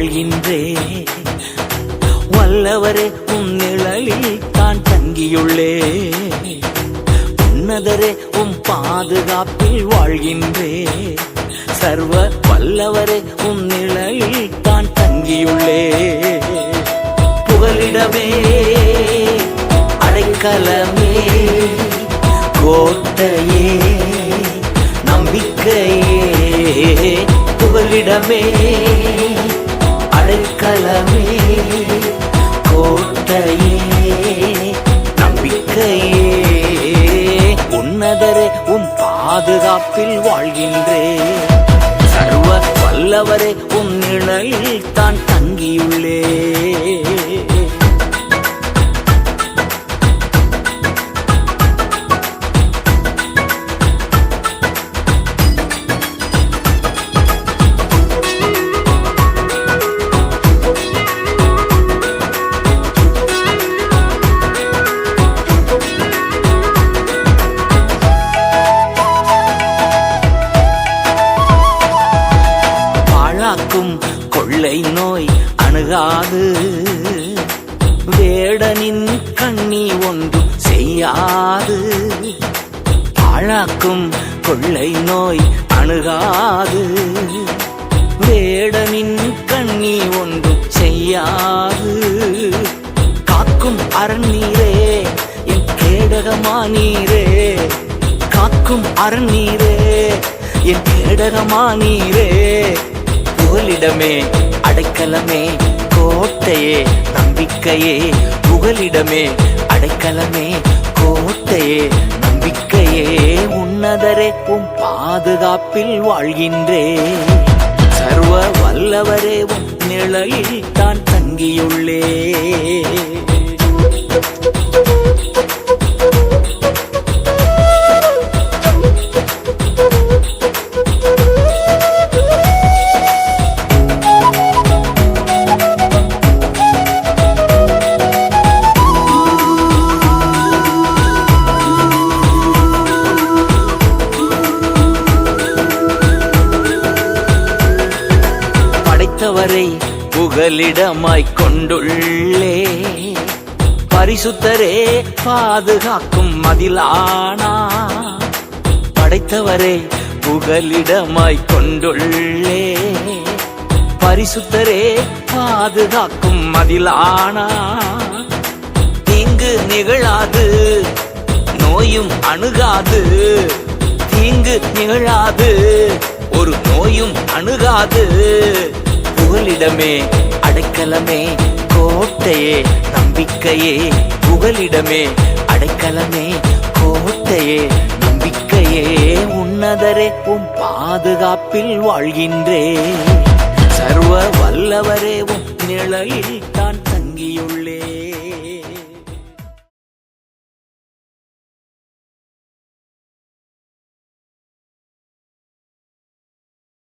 வாழ்கின்றே. வல்லவரே உம் நிழலில் தான் தங்கியுள்ளே. உன்னதரே உம் பாதுகாப்பில் வாழ்கின்றே. சர்வ வல்லவரே உம் நிழலில் தான் தங்கியுள்ளே. புகலிடமே அடைக்கலமே கோட்டையே நம்பிக்கையே. புகலிடமே அடைக்கலமே கோட்டையே நம்பிக்கையே. உன்னதரே உம் பாதுகாப்பில் வாழ்கின்றே. சர்வ வல்லவரே உம் நிழலில் தான் தங்கியுள்ளே. கொள்ளை நோய் அணுகாது. வேடனின் கண்ணி ஒன்று செய்யாது. பாழாக்கும் கொள்ளை நோய் அணுகாது. வேடனின் கண்ணி ஒன்று செய்யாது. காக்கும் அரண்நீரே என் கேடகமானீரே. காக்கும் அரண்நீரே என் கேடகமானீரே. புகலிடமே அடைக்கலமே கோட்டையே நம்பிக்கையே. புகலிடமே அடைக்கலமே கோட்டையே நம்பிக்கையே. உன்னதரே உம் பாதுகாப்பில் வாழ்கின்றே. சர்வ வல்லவரே உம் நிழலில் தான் தங்கியுள்ளே. படைத்தவரை புகலிடமாய் கொண்டுள்ளே. பரிசுத்தரே பாதுகாக்கும் மதிலானா. படைத்தவரே புகலிடமாய் கொண்டுள்ளே. பரிசுத்தரே பாதுகாக்கும் மதிலானா. தீங்கு நிகழாது நோயும் அணுகாது. தீங்கு நிகழாது ஒரு நோயும் அணுகாது. புகலிடமே அடைக்கலமே கோட்டையே நம்பிக்கையே. புகலிடமே அடைக்கலமே கோட்டையே நம்பிக்கையே. உன்னதரே உம் பாதுகாப்பில் வாழ்கின்றே. சர்வ வல்லவரே உம் நிழலில் தான் தங்கியுள்ளே.